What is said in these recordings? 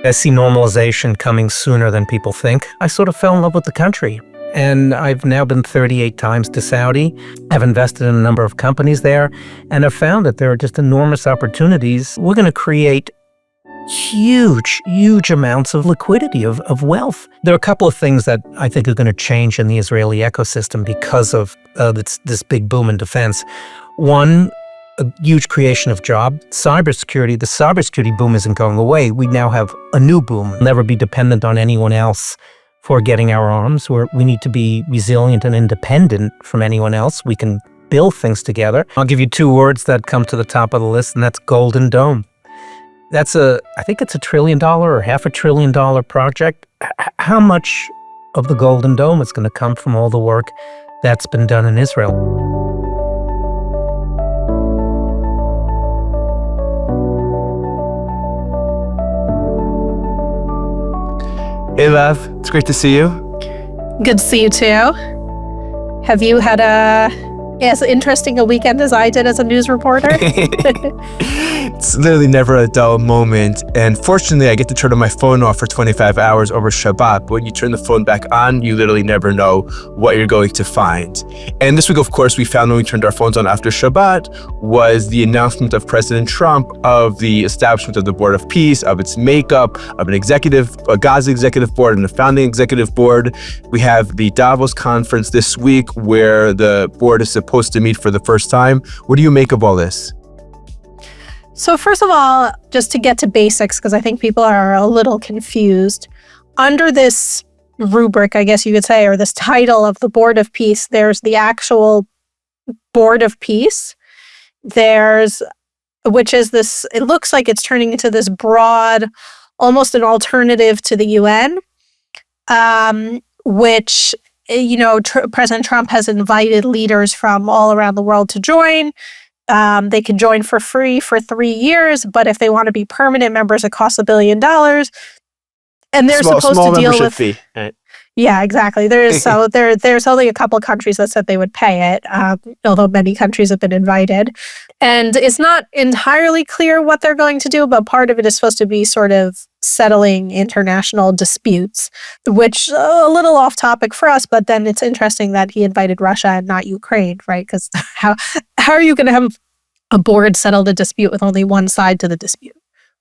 I see normalization coming sooner than people think. I sort of fell in love with the country. And I've now been 38 times to Saudi. I've invested in a number of companies there, and I've found that there are just enormous opportunities. We're going to create huge amounts of liquidity, of wealth. There are a couple of things that I think are going to change in the Israeli ecosystem because of this big boom in defense. One, a huge creation of jobs. Cybersecurity, the cybersecurity boom isn't going away. We now have a new boom. We'll never be dependent on anyone else for getting our arms. We need to be resilient and independent from anyone else. We can build things together. I'll give you two words that come to the top of the list, and that's Golden Dome. I think it's $1 trillion or $500 billion project. How much of the Golden Dome is going to come from all the work that's been done in Israel? Hey, Lev. It's great to see you. Good to see you too. Have you had as interesting a weekend as I did as a news reporter? It's literally never a dull moment. And fortunately, I get to turn my phone off for 25 hours over Shabbat. But when you turn the phone back on, you literally never know what you're going to find. And this week, of course, we found when we turned our phones on after Shabbat was the announcement of President Trump of the establishment of the Board of Peace, of its makeup, of a Gaza executive board and a founding executive board. We have the Davos conference this week where the board is supposed to meet for the first time. What do you make of all this? So first of all, just to get to basics, because I think people are a little confused, under this rubric, I guess you could say, or this title of the Board of Peace, there's the actual Board of Peace. Which is this, it looks like it's turning into this broad, almost an alternative to the UN, which, President Trump has invited leaders from all around the world to join. They can join for free for 3 years, but if they want to be permanent members, it costs $1 billion. And they're supposed to deal with fee. Right. Yeah, exactly. There's only a couple of countries that said they would pay it, although many countries have been invited. And it's not entirely clear what they're going to do, but part of it is supposed to be sort of settling international disputes, which a little off topic for us, but then it's interesting that he invited Russia and not Ukraine, right? Because how are you going to have a board settle the dispute with only one side to the dispute?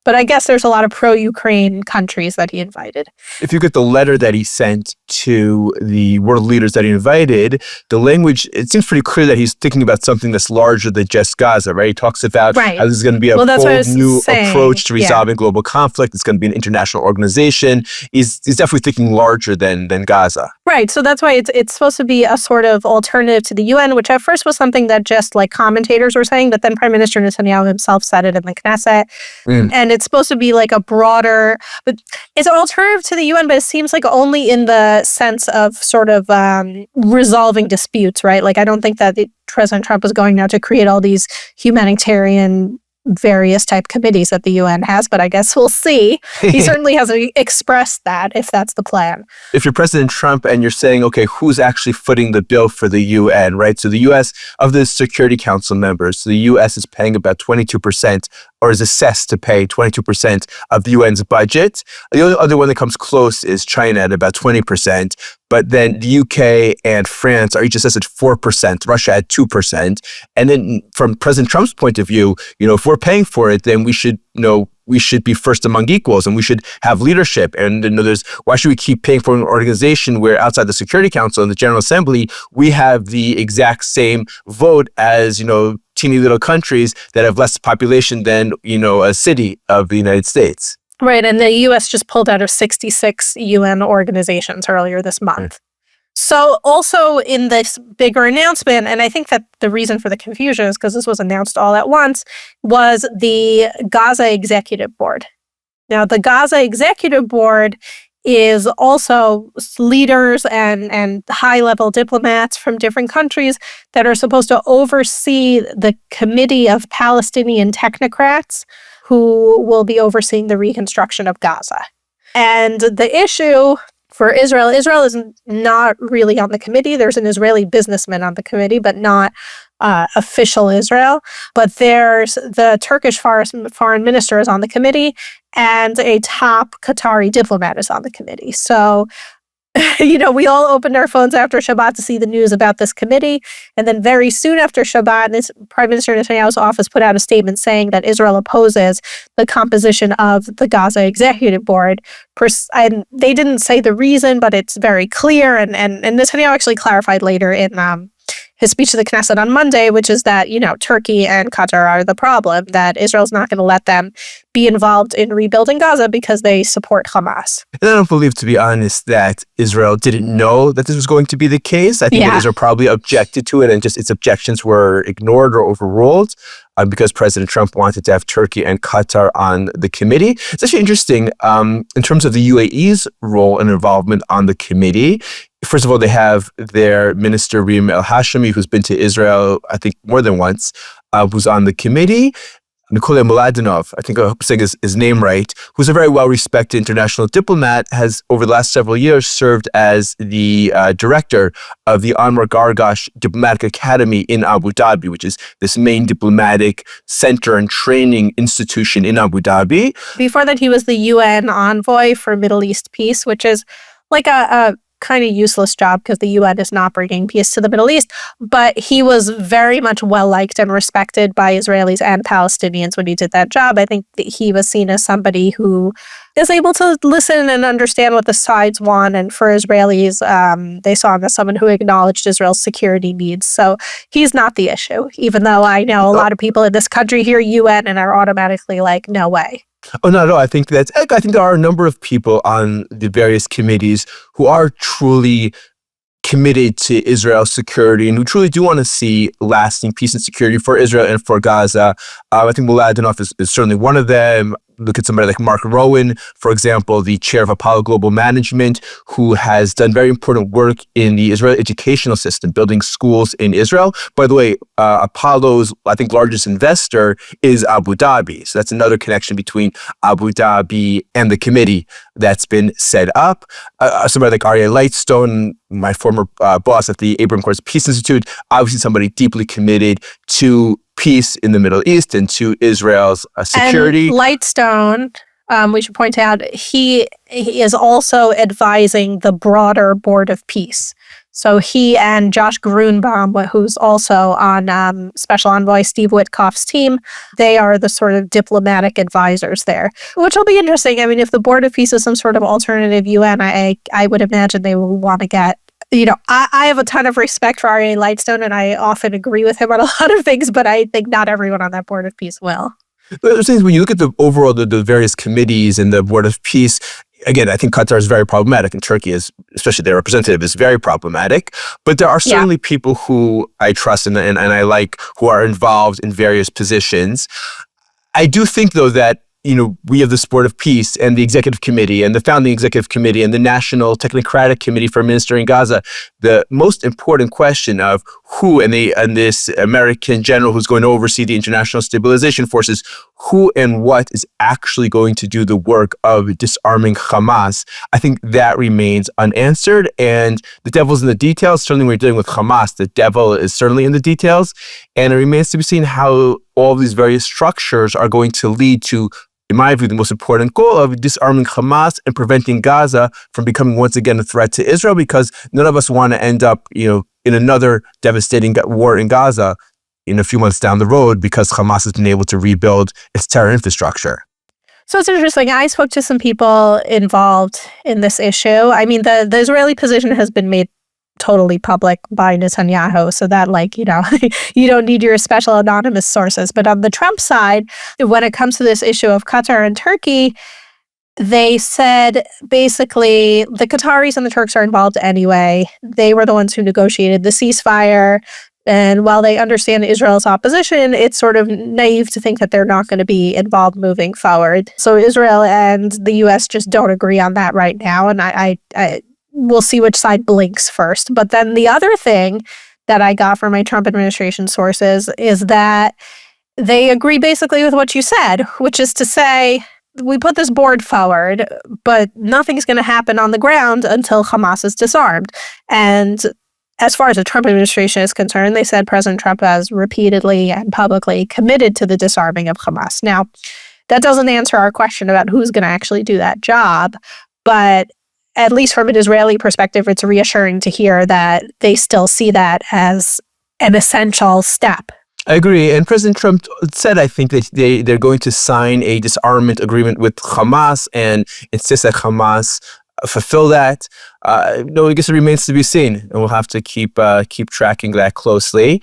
But I guess there's a lot of pro-Ukraine countries that he invited. If you get the letter that he sent to the world leaders that he invited, the language, it seems pretty clear that he's thinking about something that's larger than just Gaza, right? He talks about how this is going to be a bold new approach to resolving global conflict. It's going to be an international organization. He's definitely thinking larger than Gaza. Right. So that's why it's supposed to be a sort of alternative to the UN, which at first was something that just like commentators were saying, but then Prime Minister Netanyahu himself said it in the Knesset. And it's supposed to be like a broader, but it's an alternative to the UN, but it seems like only in the sense of sort of resolving disputes, right? Like I don't think that President Trump is going now to create all these humanitarian various type committees that the UN has, but I guess we'll see. He certainly hasn't expressed that, if that's the plan. If you're President Trump and you're saying, okay, who's actually footing the bill for the UN, right? So the U.S., of the Security Council members, so the U.S. is paying about 22%, or is assessed to pay 22% of the UN's budget. The only other one that comes close is China at about 20%. But then the UK and France are each assessed at 4%, Russia at 2%. And then from President Trump's point of view, if we're paying for it, then we should be first among equals and we should have leadership. And why should we keep paying for an organization where outside the Security Council and the General Assembly, we have the exact same vote as, teeny little countries that have less population than, a city of the United States. Right. And the U.S. just pulled out of 66 UN organizations earlier this month. So also in this bigger announcement, and I think that the reason for the confusion is because this was announced all at once, was the Gaza Executive Board. Now, the Gaza Executive Board is also leaders and high-level diplomats from different countries that are supposed to oversee the Committee of Palestinian Technocrats who will be overseeing the reconstruction of Gaza. And the issue for Israel is not really on the committee. There's an Israeli businessman on the committee, but not official Israel, but there's the Turkish foreign minister is on the committee, and a top Qatari diplomat is on the committee. So, we all opened our phones after Shabbat to see the news about this committee. And then very soon after Shabbat, Prime Minister Netanyahu's office put out a statement saying that Israel opposes the composition of the Gaza Executive Board. And they didn't say the reason, but it's very clear. And Netanyahu actually clarified later in his speech to the Knesset on Monday, which is that, Turkey and Qatar are the problem, that Israel's not going to let them be involved in rebuilding Gaza because they support Hamas. And I don't believe, to be honest, that Israel didn't know that this was going to be the case. I think that Israel probably objected to it, and just its objections were ignored or overruled because President Trump wanted to have Turkey and Qatar on the committee. It's actually interesting in terms of the UAE's role and involvement on the committee. First of all, they have their minister, Reem El-Hashemi, who's been to Israel, I think, more than once, who's on the committee. Nikolai Mladenov, I think I'm saying his name right, who's a very well-respected international diplomat, has over the last several years served as the director of the Anwar Gargash Diplomatic Academy in Abu Dhabi, which is this main diplomatic center and training institution in Abu Dhabi. Before that, he was the UN envoy for Middle East peace, which is like a kind of useless job because the UN is not bringing peace to the Middle East, but he was very much well-liked and respected by Israelis and Palestinians when he did that job. I think that he was seen as somebody who is able to listen and understand what the sides want, and for Israelis, they saw him as someone who acknowledged Israel's security needs. So he's not the issue, even though I know a lot of people in this country hear UN and are automatically like, no way. Oh, no. I think there are a number of people on the various committees who are truly committed to Israel's security and who truly do want to see lasting peace and security for Israel and for Gaza. I think Mladenov is certainly one of them. Look at somebody like Mark Rowan, for example, the chair of Apollo Global Management, who has done very important work in the Israeli educational system, building schools in Israel. By the way, Apollo's, I think, largest investor is Abu Dhabi. So that's another connection between Abu Dhabi and the committee that's been set up. Somebody like Aryeh Lightstone, my former boss at the Abraham Accords Peace Institute, obviously somebody deeply committed to peace in the Middle East and to Israel's security. And Lightstone, we should point out, he is also advising the broader Board of Peace. So he and Josh Grunbaum, who's also on Special Envoy Steve Witkoff's team, they are the sort of diplomatic advisors there, which will be interesting. I mean, if the Board of Peace is some sort of alternative UN, I would imagine they will want to get, I have a ton of respect for Aryeh Lightstone, and I often agree with him on a lot of things, but I think not everyone on that Board of Peace will. When you look at the overall, the various committees and the Board of Peace, again, I think Qatar is very problematic, and Turkey is, especially their representative, is very problematic. But there are certainly people who I trust and I like, who are involved in various positions. I do think, though, that we have this Board of Peace and the Executive Committee and the Founding Executive Committee and the National Technocratic Committee for Administering Gaza. The most important question of who and this American general who's going to oversee the international stabilization forces, who and what is actually going to do the work of disarming Hamas, I think that remains unanswered. And the devil's in the details. Certainly when we're dealing with Hamas, the devil is certainly in the details. And it remains to be seen how all these various structures are going to lead to, in my view, the most important goal of disarming Hamas and preventing Gaza from becoming once again a threat to Israel, because none of us want to end up, in another devastating war in Gaza in a few months down the road because Hamas has been able to rebuild its terror infrastructure. So it's interesting. I spoke to some people involved in this issue. I mean, the Israeli position has been made totally public by Netanyahu, so that you don't need your special anonymous sources. But on the Trump side, when it comes to this issue of Qatar and Turkey, they said basically the Qataris and the Turks are involved anyway. They were the ones who negotiated the ceasefire. And while they understand Israel's opposition, it's sort of naive to think that they're not going to be involved moving forward. So Israel and the U.S. just don't agree on that right now. And I we'll see which side blinks first. But then the other thing that I got from my Trump administration sources is that they agree basically with what you said, which is to say, we put this board forward, but nothing's going to happen on the ground until Hamas is disarmed. And as far as the Trump administration is concerned, they said President Trump has repeatedly and publicly committed to the disarming of Hamas. Now, that doesn't answer our question about who's going to actually do that job, but at least from an Israeli perspective, it's reassuring to hear that they still see that as an essential step. I agree. And President Trump said, I think, that they're going to sign a disarmament agreement with Hamas and insist that Hamas fulfill that. No, I guess it remains to be seen, and we'll have to keep tracking that closely.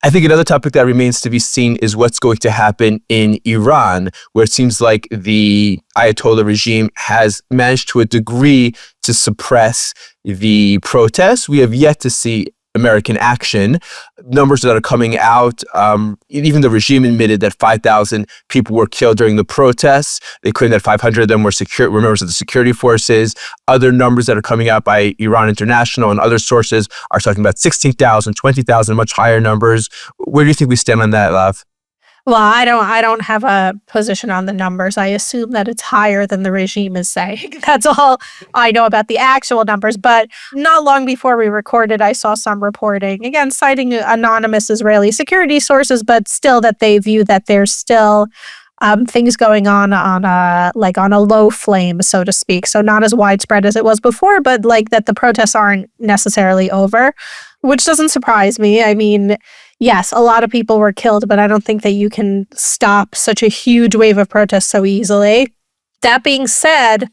I think another topic that remains to be seen is what's going to happen in Iran, where it seems like the Ayatollah regime has managed to a degree to suppress the protests. We have yet to see American action. Numbers that are coming out, even the regime admitted that 5,000 people were killed during the protests. They claim that 500 of them were members of the security forces. Other numbers that are coming out by Iran International and other sources are talking about 16,000, 20,000, much higher numbers. Where do you think we stand on that, Lav? Well, I don't have a position on the numbers. I assume that it's higher than the regime is saying. That's all I know about the actual numbers. But not long before we recorded, I saw some reporting, again, citing anonymous Israeli security sources, but still that they view that there's still things going on a low flame, so to speak. So not as widespread as it was before, but like that the protests aren't necessarily over, which doesn't surprise me. I mean, yes, a lot of people were killed, but I don't think that you can stop such a huge wave of protests so easily. That being said,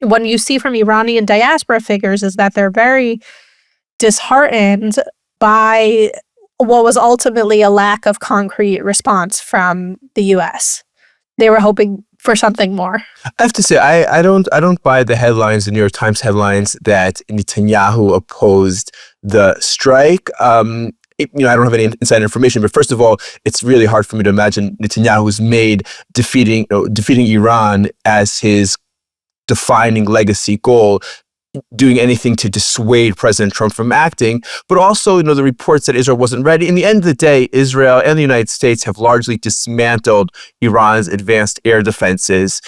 what you see from Iranian diaspora figures is that they're very disheartened by what was ultimately a lack of concrete response from the U.S. They were hoping for something more. I have to say, I don't buy the headlines, the New York Times headlines, that Netanyahu opposed the strike. I don't have any inside information, but first of all, it's really hard for me to imagine Netanyahu's made defeating Iran as his defining legacy goal, doing anything to dissuade President Trump from acting. But also, the reports that Israel wasn't ready. In the end of the day, Israel and the United States have largely dismantled Iran's advanced air defenses.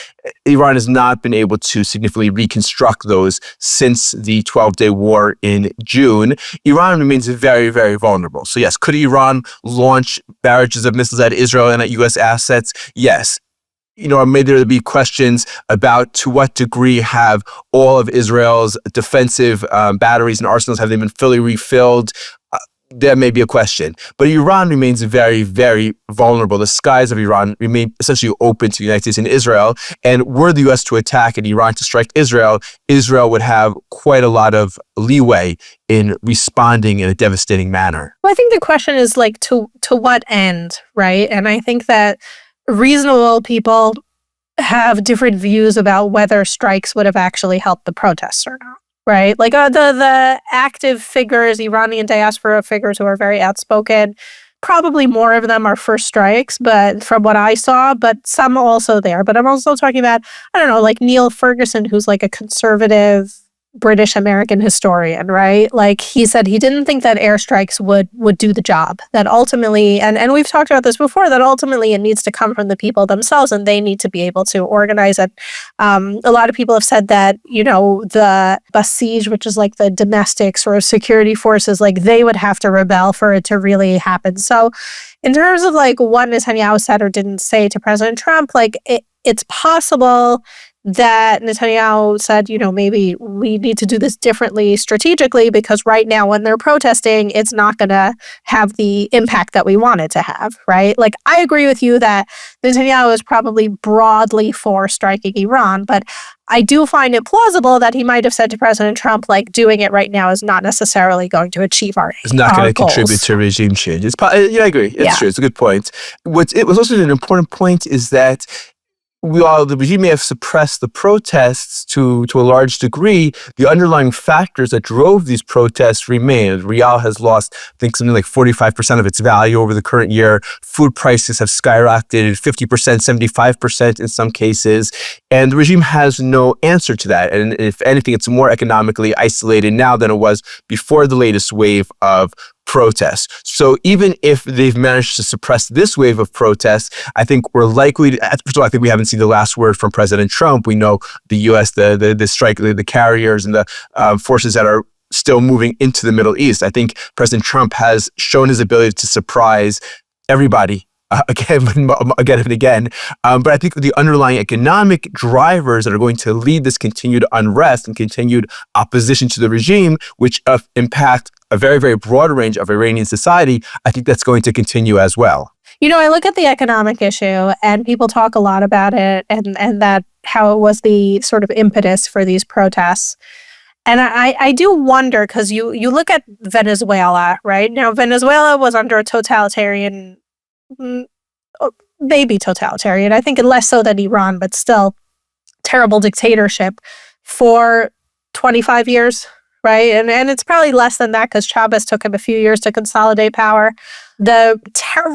Iran has not been able to significantly reconstruct those since the 12-day war in June. Iran remains very, very vulnerable. So yes, could Iran launch barrages of missiles at Israel and at U.S. assets? Yes. May there be questions about to what degree have all of Israel's defensive batteries and arsenals, have they been fully refilled? That may be a question. But Iran remains very, very vulnerable. The skies of Iran remain essentially open to the United States and Israel. And were the U.S. to attack and Iran to strike Israel, Israel would have quite a lot of leeway in responding in a devastating manner. Well, I think the question is to what end, right? And I think that reasonable people have different views about whether strikes would have actually helped the protests or not, right? Like the active figures, Iranian diaspora figures who are very outspoken, probably more of them are for strikes, but from what I saw, but some also there. But I'm also talking about, like Neil Ferguson, who's like a conservative British American historian, right? Like he said he didn't think that airstrikes would do the job. That ultimately, and we've talked about this before, that ultimately it needs to come from the people themselves and they need to be able to organize it. A lot of people have said that, the Basij, which is like the domestic sort of security forces, like they would have to rebel for it to really happen. So in terms of like what Netanyahu said or didn't say to President Trump, like it's possible that Netanyahu said, maybe we need to do this differently strategically because right now when they're protesting, it's not going to have the impact that we want it to have, right? Like, I agree with you that Netanyahu is probably broadly for striking Iran, but I do find it plausible that he might have said to President Trump, like, doing it right now is not necessarily going to achieve our goals. It's not going to contribute to regime change. I agree. It's true. It's a good point. It was also an important point is that while the regime may have suppressed the protests to a large degree, the underlying factors that drove these protests remain. Rial has lost, I think, something like 45% of its value over the current year. Food prices have skyrocketed 50%, 75% in some cases. And the regime has no answer to that. And if anything, it's more economically isolated now than it was before the latest wave of protests. So even if they've managed to suppress this wave of protests, I think we're likely to, first of all, I think we haven't seen the last word from President Trump. We know the U.S., the strike, the carriers and the forces that are still moving into the Middle East. I think President Trump has shown his ability to surprise everybody again and again. But I think the underlying economic drivers that are going to lead this continued unrest and continued opposition to the regime, which impact a very, very broad range of Iranian society, I think that's going to continue as well. I look at the economic issue and people talk a lot about it and that how it was the sort of impetus for these protests. And I do wonder, because you look at Venezuela, right? Now, Venezuela was under a totalitarian, maybe totalitarian, I think less so than Iran, but still terrible dictatorship for 25 years, right? And it's probably less than that because Chavez took him a few years to consolidate power. The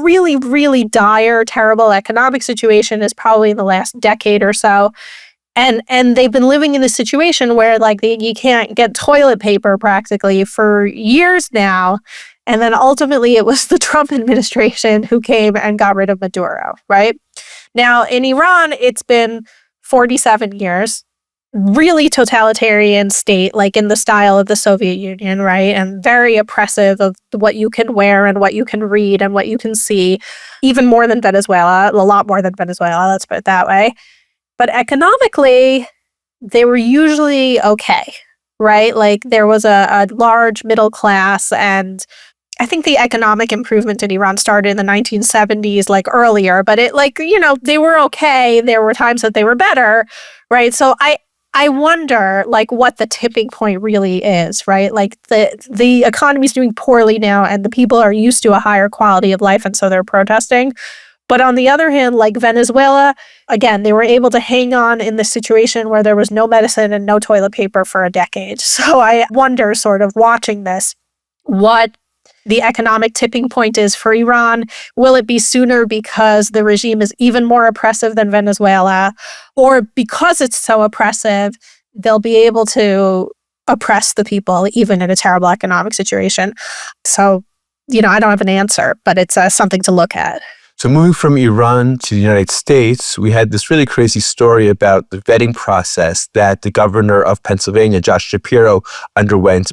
really, really dire, terrible economic situation is probably in the last decade or so. And they've been living in a situation where you can't get toilet paper practically for years now. And then ultimately it was the Trump administration who came and got rid of Maduro, right? Now in Iran, it's been 47 years, really totalitarian state, like in the style of the Soviet Union, right? And very oppressive of what you can wear and what you can read and what you can see, even more than Venezuela, a lot more than Venezuela, let's put it that way. But economically, they were usually okay, right? Like there was a large middle class, and I think the economic improvement in Iran started in the 1970s, like earlier, but they were okay. There were times that they were better, right? So I wonder what the tipping point really is, right? Like the economy's doing poorly now and the people are used to a higher quality of life and so they're protesting. But on the other hand, like Venezuela, again, they were able to hang on in this situation where there was no medicine and no toilet paper for a decade. So I wonder, sort of watching this, what the economic tipping point is for Iran. Will it be sooner because the regime is even more oppressive than Venezuela? Or because it's so oppressive, they'll be able to oppress the people even in a terrible economic situation? So, I don't have an answer, but it's something to look at. So moving from Iran to the United States, we had this really crazy story about the vetting process that the governor of Pennsylvania, Josh Shapiro, underwent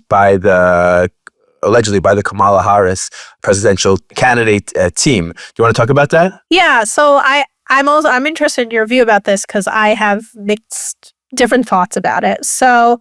allegedly by the Kamala Harris presidential candidate team. Do you want to talk about that? Yeah, so I'm interested in your view about this because I have mixed different thoughts about it. So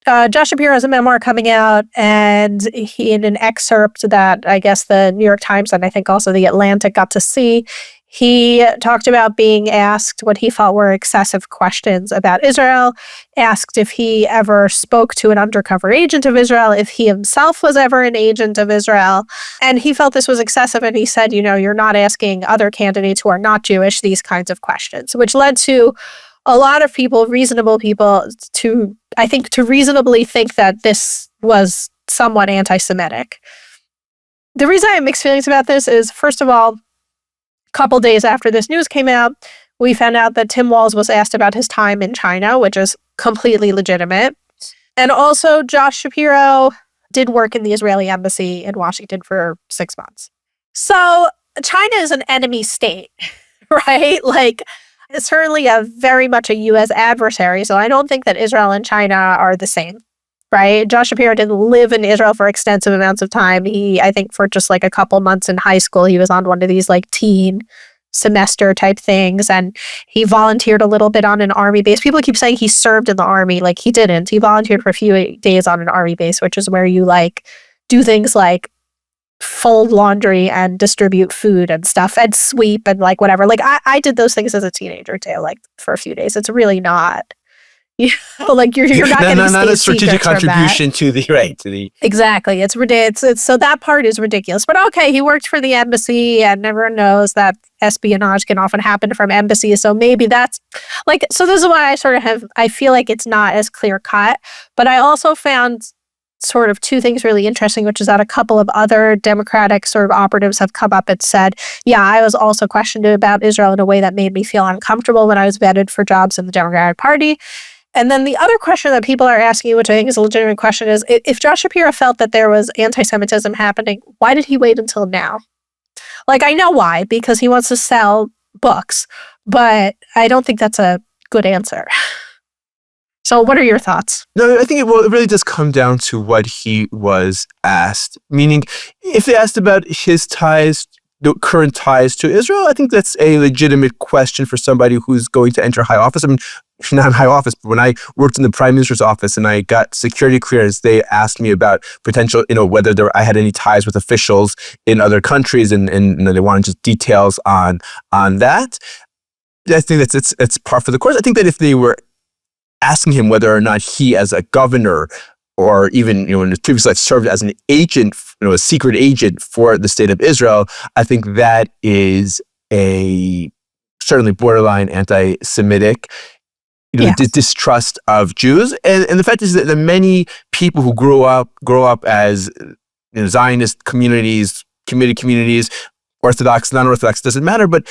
Josh Shapiro has a memoir coming out, and he, in an excerpt that I guess the New York Times and I think also the Atlantic got to see, he talked about being asked what he felt were excessive questions about Israel, asked if he ever spoke to an undercover agent of Israel, if he himself was ever an agent of Israel. And he felt this was excessive. And he said, you're not asking other candidates who are not Jewish these kinds of questions, which led to a lot of people, reasonable people, to reasonably think that this was somewhat anti-Semitic. The reason I have mixed feelings about this is, first of all, a couple days after this news came out, we found out that Tim Walz was asked about his time in China, which is completely legitimate. And also, Josh Shapiro did work in the Israeli embassy in Washington for 6 months. So China is an enemy state, right? It's certainly very much a U.S. adversary, so I don't think that Israel and China are the same, right? Josh Shapiro didn't live in Israel for extensive amounts of time. I think for just a couple months in high school, he was on one of these teen semester type things, and he volunteered a little bit on an army base. People keep saying he served in the army. He didn't. He volunteered for a few days on an army base, which is where you do things like fold laundry and distribute food and stuff and sweep and whatever. I did those things as a teenager too, for a few days. It's really not, you're not getting not a strategic contribution to the exactly. It's ridiculous. So that part is ridiculous. But okay, he worked for the embassy, and everyone knows that espionage can often happen from embassies. So maybe that's so. This is why I feel like it's not as clear cut. But I also found sort of two things really interesting, which is that a couple of other Democratic sort of operatives have come up and said, yeah, I was also questioned about Israel in a way that made me feel uncomfortable when I was vetted for jobs in the Democratic Party. And then the other question that people are asking, which I think is a legitimate question, is if Josh Shapiro felt that there was anti-Semitism happening, why did he wait until now? I know why, because he wants to sell books, but I don't think that's a good answer. So what are your thoughts? No, I think it really does come down to what he was asked. Meaning, if they asked about his ties, the current ties to Israel, I think that's a legitimate question for somebody who's going to enter high office. I mean, not high office, but when I worked in the Prime Minister's office and I got security clearance, they asked me about potential, whether I had any ties with officials in other countries, and they wanted just details on that. I think it's par for the course. I think that if they were asking him whether or not he, as a governor, or even in his previous life, served as an agent, a secret agent for the state of Israel, I think that is a certainly borderline anti-Semitic, distrust of Jews, and the fact is that the many people who grow up as Zionist communities, community Orthodox, non-Orthodox, doesn't matter, but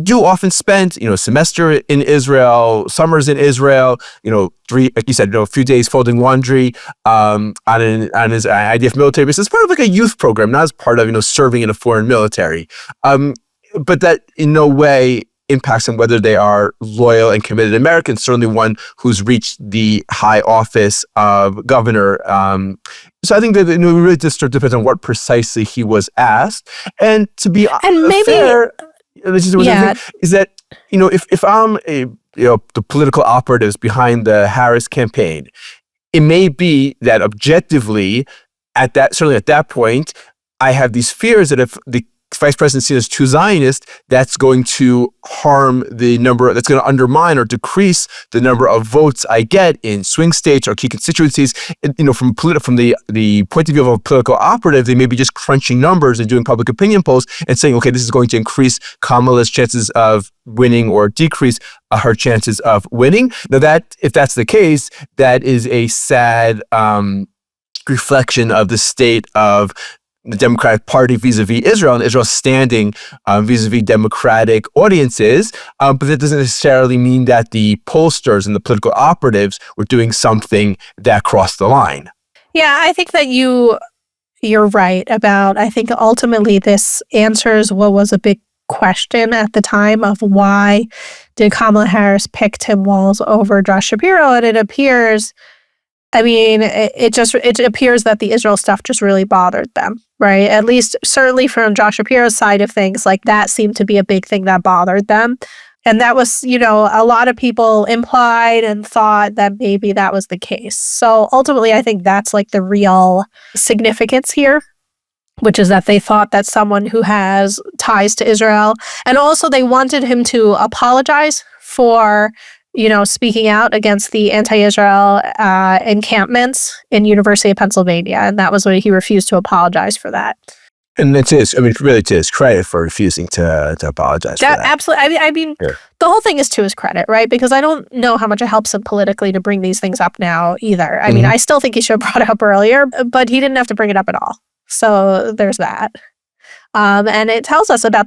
do often spend, a semester in Israel, summers in Israel, like you said, a few days folding laundry, on his IDF military base. It's part of like a youth program, not as part of, serving in a foreign military. But that in no way impacts on whether they are loyal and committed Americans, certainly one who's reached the high office of governor. So I think that it really just depends on what precisely he was asked. And to be fair, is that if I'm the political operatives behind the Harris campaign, it may be that objectively at that point, I have these fears that if the vice presidency is too Zionist, that's going to harm that's going to undermine or decrease the number of votes I get in swing states or key constituencies. From the point of view of a political operative, they may be just crunching numbers and doing public opinion polls and saying, okay, this is going to increase Kamala's chances of winning or decrease her chances of winning. Now, if that's the case, that is a sad reflection of the state of the Democratic Party vis-a-vis Israel, and Israel's standing vis-a-vis democratic audiences, but that doesn't necessarily mean that the pollsters and the political operatives were doing something that crossed the line. Yeah, I think that you're right about, I think ultimately this answers what was a big question at the time of why did Kamala Harris pick Tim Walz over Josh Shapiro, and it appears it appears that the Israel stuff just really bothered them, right? At least certainly from Josh Shapiro's side of things, like that seemed to be a big thing that bothered them. And that was, a lot of people implied and thought that maybe that was the case. So ultimately, I think that's like the real significance here, which is that they thought that someone who has ties to Israel, and also they wanted him to apologize for speaking out against the anti-Israel encampments in University of Pennsylvania. And that was what he refused to apologize for that. And really to his credit for refusing to apologize for that. Absolutely. The whole thing is to his credit, right? Because I don't know how much it helps him politically to bring these things up now either. I mean, I still think he should have brought it up earlier, but he didn't have to bring it up at all. So there's that. And it tells us about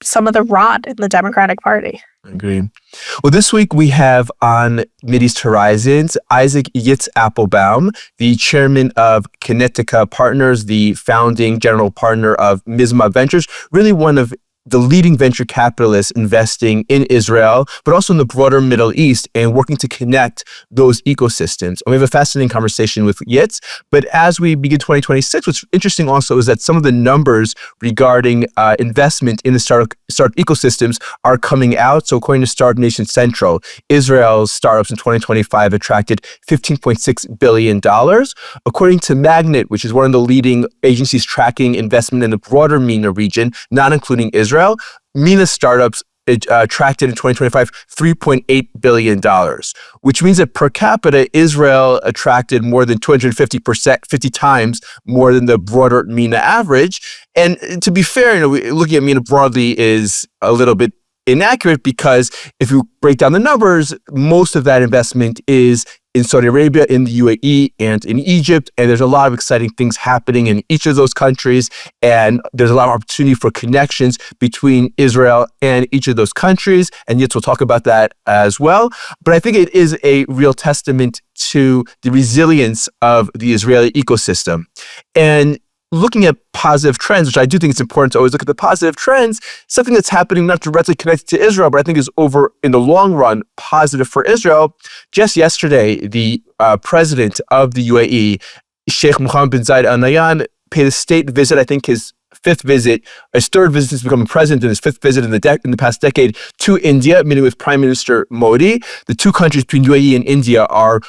some of the rot in the Democratic Party. I agree. Well, this week we have on Mideast Horizons, Isaac Yitz Applbaum, the chairman of Kinetica Partners, the founding general partner of Misgav Ventures, really one of the leading venture capitalists investing in Israel, but also in the broader Middle East and working to connect those ecosystems. And we have a fascinating conversation with Yitz. But as we begin 2026, what's interesting also is that some of the numbers regarding investment in the startup ecosystems are coming out. So according to Startup Nation Central, Israel's startups in 2025 attracted $15.6 billion. According to Magnet, which is one of the leading agencies tracking investment in the broader MENA region, not including Israel, MENA startups attracted in 2025 $3.8 billion, which means that per capita, Israel attracted more than 50 times more than the broader MENA average. And to be fair, looking at MENA broadly is a little bit inaccurate because if you break down the numbers, most of that investment is in Saudi Arabia, in the UAE, and in Egypt. And there's a lot of exciting things happening in each of those countries. And there's a lot of opportunity for connections between Israel and each of those countries. And Yitz will talk about that as well. But I think it is a real testament to the resilience of the Israeli ecosystem. And looking at positive trends, which I do think it's important to always look at the positive trends, something that's happening not directly connected to Israel, but I think is over in the long run positive for Israel. Just yesterday, the president of the UAE, Sheikh Mohammed bin Zayed Al Nahyan, paid a state visit, I think his third visit since becoming president, and his fifth visit in the past decade to India, meeting with Prime Minister Modi. The two countries between UAE and India are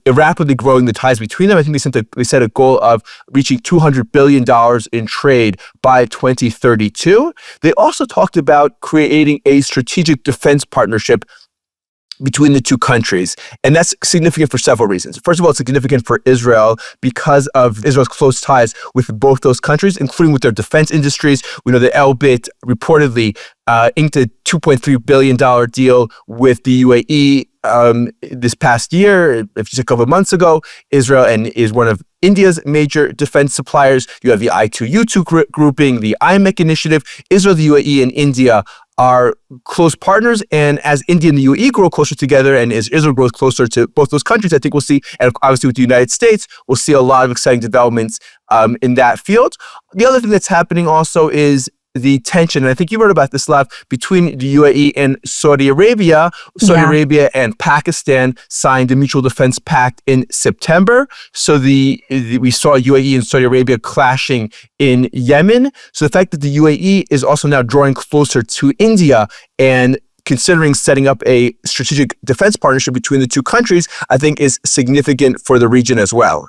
rapidly growing the ties between them. I think they set a goal of reaching $200 billion in trade by 2032. They also talked about creating a strategic defense partnership between the two countries. And that's significant for several reasons. First of all, it's significant for Israel because of Israel's close ties with both those countries, including with their defense industries. We know that Elbit reportedly inked a $2.3 billion deal with the UAE this past year, just a couple of months ago. Israel is one of India's major defense suppliers. You have the I2U2 grouping, the IMEC initiative. Israel, the UAE, and India are close partners, and as India and the UAE grow closer together, and as Israel grows closer to both those countries, I think we'll see, and obviously with the United States, we'll see a lot of exciting developments in that field. The other thing that's happening also is the tension, and I think you wrote about this, Lav, between the UAE and Saudi Arabia. Saudi Arabia and Pakistan signed a mutual defense pact in September. So we saw UAE and Saudi Arabia clashing in Yemen. So the fact that the UAE is also now drawing closer to India and considering setting up a strategic defense partnership between the two countries, I think is significant for the region as well.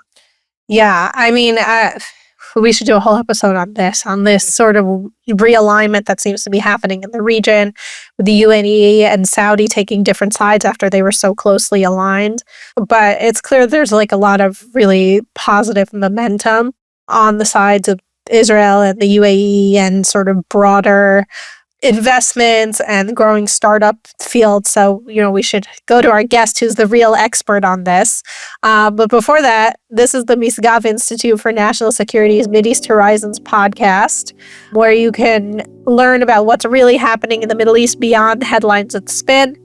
Yeah, I mean, we should do a whole episode on this sort of realignment that seems to be happening in the region, with the UAE and Saudi taking different sides after they were so closely aligned. But it's clear there's like a lot of really positive momentum on the sides of Israel and the UAE and sort of broader investments and growing startup field. So, we should go to our guest who's the real expert on this. But before that, this is the Misgav Institute for National Security's Mideast Horizons podcast, where you can learn about what's really happening in the Middle East beyond headlines and spin.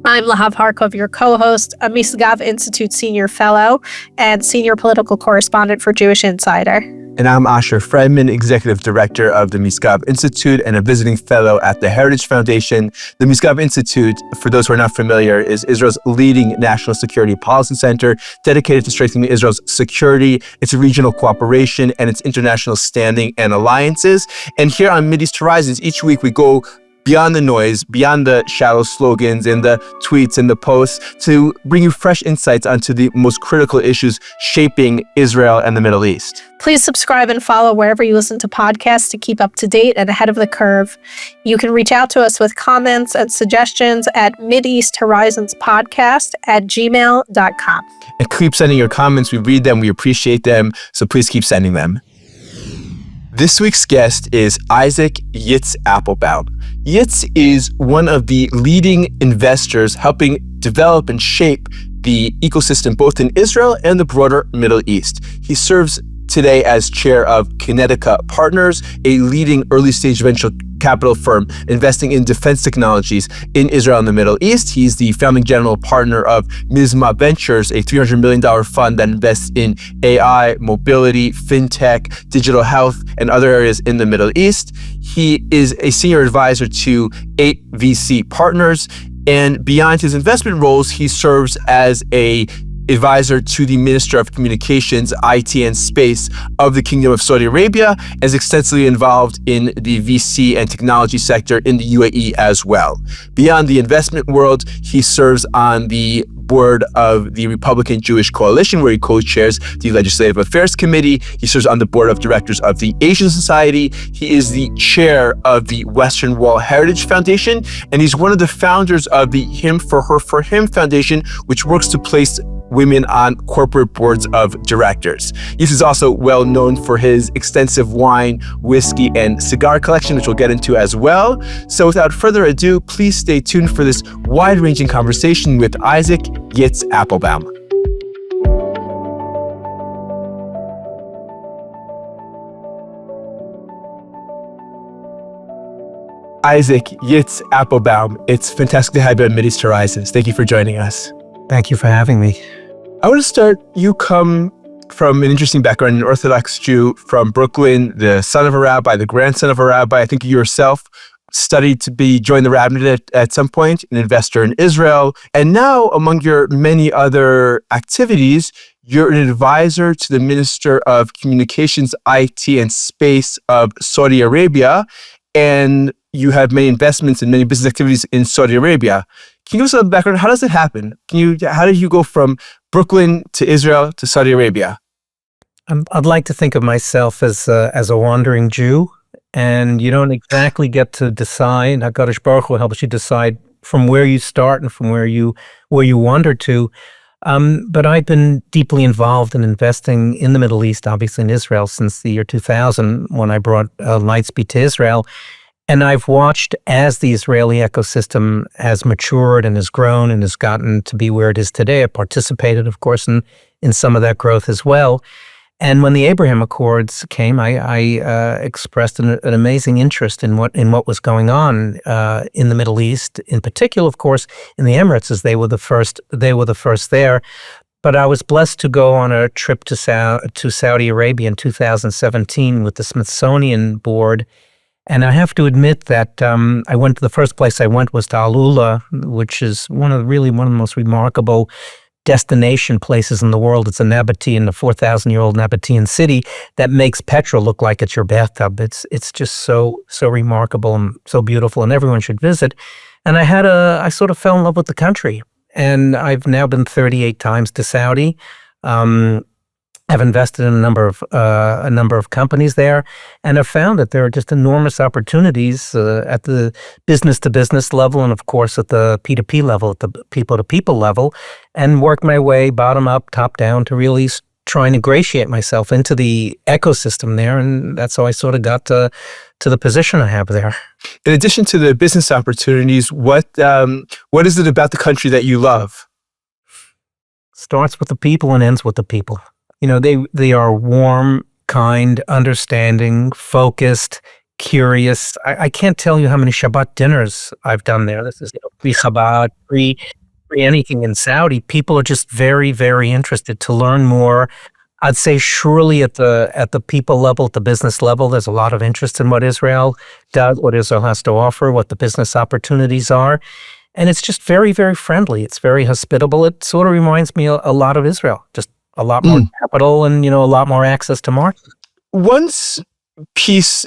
I'm Lahav Harkov, your co-host, a Misgav Institute Senior Fellow and Senior Political Correspondent for Jewish Insider. And I'm Asher Fredman, Executive Director of the Misgav Institute and a visiting fellow at the Heritage Foundation. The Misgav Institute, for those who are not familiar, is Israel's leading national security policy center dedicated to strengthening Israel's security, its regional cooperation, and its international standing and alliances. And here on Mideast Horizons, each week we go beyond the noise, beyond the shallow slogans and the tweets and the posts, to bring you fresh insights onto the most critical issues shaping Israel and the Middle East. Please subscribe and follow wherever you listen to podcasts to keep up to date and ahead of the curve. You can reach out to us with comments and suggestions at mideasthorizonspodcast@gmail.com. And keep sending your comments. We read them. We appreciate them. So please keep sending them. This week's guest is Isaac Yitz Applbaum. Yitz is one of the leading investors helping develop and shape the ecosystem both in Israel and the broader Middle East. He serves today as chair of Kinetica Partners, a leading early-stage venture capital firm investing in defense technologies in Israel and the Middle East. He's the founding general partner of Misgav Ventures, a $300 million fund that invests in AI, mobility, fintech, digital health, and other areas in the Middle East. He is a senior advisor to 8 VC partners, and beyond his investment roles, he serves as a advisor to the Minister of Communications, IT, and Space of the Kingdom of Saudi Arabia, is extensively involved in the VC and technology sector in the UAE as well. Beyond the investment world, he serves on the board of the Republican Jewish Coalition, where he co-chairs the Legislative Affairs Committee. He serves on the board of directors of the Asian Society. He is the chair of the Western Wall Heritage Foundation, and he's one of the founders of the Him for Her for Him Foundation, which works to place women on corporate boards of directors. Yitz is also well known for his extensive wine, whiskey, and cigar collection, which we'll get into as well. So without further ado, please stay tuned for this wide-ranging conversation with Isaac Yitz Applbaum. Isaac Yitz Applbaum, it's fantastic to have you on Mideast Horizons. Thank you for joining us. Thank you for having me. I want to start, you come from an interesting background, an Orthodox Jew from Brooklyn, the son of a rabbi, the grandson of a rabbi. I think you yourself studied to join the rabbinate at some point, an investor in Israel. And now, among your many other activities, you're an advisor to the Minister of Communications, IT, and Space of Saudi Arabia. And you have many investments and many business activities in Saudi Arabia. Can you give us a background? How does it happen? How did you go from Brooklyn to Israel to Saudi Arabia? I'd like to think of myself as a wandering Jew, and you don't exactly get to decide. HaKadosh Baruch Hu helps you decide from where you start and from where you wander to. But I've been deeply involved in investing in the Middle East, obviously in Israel, since the year 2000 when I brought Lightspeed to Israel. And I've watched as the Israeli ecosystem has matured and has grown and has gotten to be where it is today. I participated, of course, in some of that growth as well. And when the Abraham Accords came, I expressed an amazing interest in what was going on in the Middle East, in particular, of course, in the Emirates, as they were the first there. But I was blessed to go on a trip to Saudi Arabia in 2017 with the Smithsonian Board. And I have to admit that the first place I went was to Al Ula, which is one of the most remarkable destination places in the world. It's a Nabatean, a 4,000-year-old Nabatean city that makes Petra look like it's your bathtub. It's just so remarkable and so beautiful, and everyone should visit. And I sort of fell in love with the country. And I've now been 38 times to Saudi. I've invested in a number of companies there, and I've found that there are just enormous opportunities at the business-to-business level, and of course at the P2P level, at the people-to-people level, and work my way bottom up, top down to really try and ingratiate myself into the ecosystem there, and that's how I sort of got to the position I have there. In addition to the business opportunities, what is it about the country that you love? Starts with the people and ends with the people. You know, they are warm, kind, understanding, focused, curious. I can't tell you how many Shabbat dinners I've done there. This is free Chabad, free anything in Saudi. People are just very, very interested to learn more. I'd say surely at the people level, at the business level, there's a lot of interest in what Israel does, what Israel has to offer, what the business opportunities are. And it's just very, very friendly. It's very hospitable. It sort of reminds me a lot of Israel, just a lot more capital and, a lot more access to market. Once peace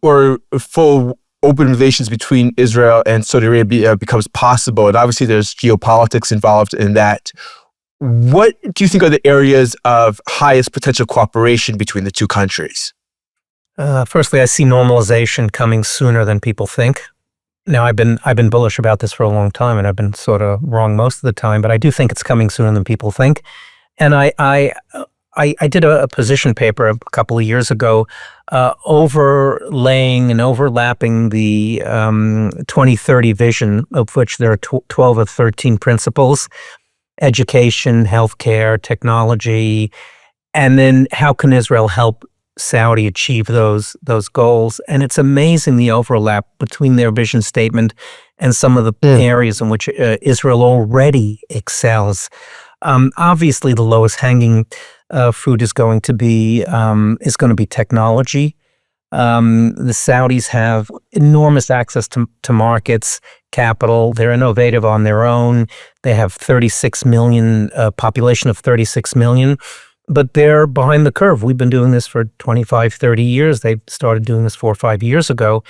or full open relations between Israel and Saudi Arabia becomes possible, and obviously there's geopolitics involved in that, what do you think are the areas of highest potential cooperation between the two countries? Firstly, I see normalization coming sooner than people think. Now, I've been bullish about this for a long time, and I've been sort of wrong most of the time, but I do think it's coming sooner than people think. And I did a position paper a couple of years ago, overlaying and overlapping the 2030 vision, of which there are 12 or 13 principles: education, healthcare, technology, and then how can Israel help Saudi achieve those goals. And it's amazing the overlap between their vision statement and some of the areas in which Israel already excels. Obviously, the lowest hanging fruit is going to be technology. The Saudis have enormous access to markets, capital. They're innovative on their own. They have 36 million, population of 36 million, but they're behind the curve. We've been doing this for 25, 30 years. They started doing this 4 or 5 years ago.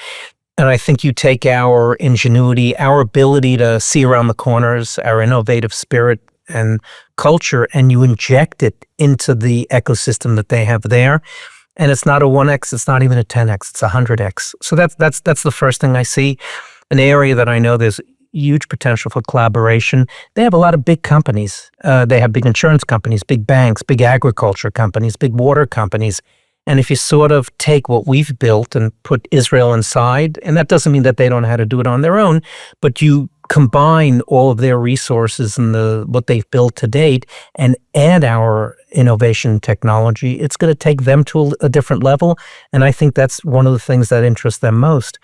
And I think you take our ingenuity, our ability to see around the corners, our innovative spirit and culture, and you inject it into the ecosystem that they have there. And it's not a 1x, it's not even a 10x, it's a 100x. So that's the first thing I see. An area that I know there's huge potential for collaboration. They have a lot of big companies. They have big insurance companies, big banks, big agriculture companies, big water companies. And if you sort of take what we've built and put Israel inside, and that doesn't mean that they don't know how to do it on their own, but you combine all of their resources and what they've built to date and add our innovation technology, it's going to take them to a different level. And I think that's one of the things that interests them most.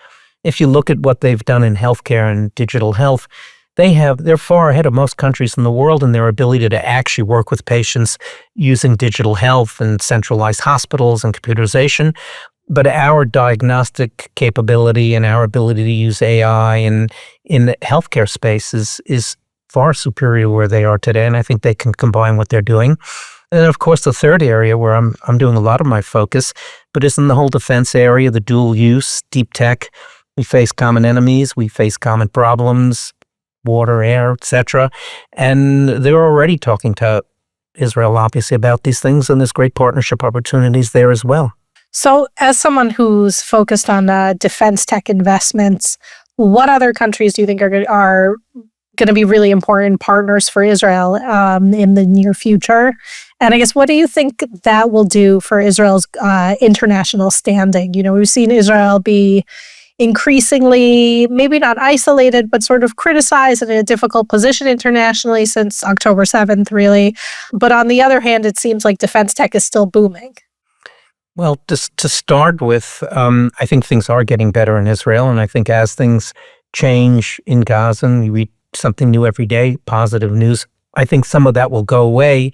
If you look at what they've done in healthcare and digital health, they're far ahead of most countries in the world in their ability to actually work with patients using digital health and centralized hospitals and computerization. But our diagnostic capability and our ability to use AI in the healthcare space is far superior where they are today, and I think they can combine what they're doing. And then, of course, the third area where I'm doing a lot of my focus, but is in the whole defense area, the dual use, deep tech. We face common enemies, we face common problems, water, air, etc. And they're already talking to Israel, obviously, about these things, and there's great partnership opportunities there as well. So, as someone who's focused on defense tech investments, what other countries do you think are going to be really important partners for Israel in the near future? And I guess, what do you think that will do for Israel's international standing? You know, we've seen Israel be increasingly, maybe not isolated, but sort of criticized and in a difficult position internationally since October 7th, really. But on the other hand, it seems like defense tech is still booming. Well, to start with, I think things are getting better in Israel, and I think as things change in Gaza, and we read something new every day, positive news, I think some of that will go away.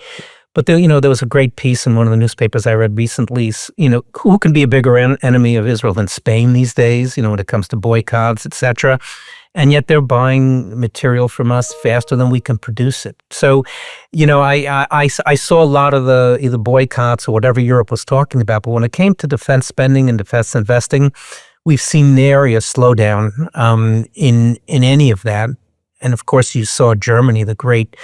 But there was a great piece in one of the newspapers I read recently. Who can be a bigger enemy of Israel than Spain these days? When it comes to boycotts, etc. And yet they're buying material from us faster than we can produce it. So, I saw a lot of the either boycotts or whatever Europe was talking about. But when it came to defense spending and defense investing, we've seen nary a slowdown in any of that. And of course, you saw Germany, the great,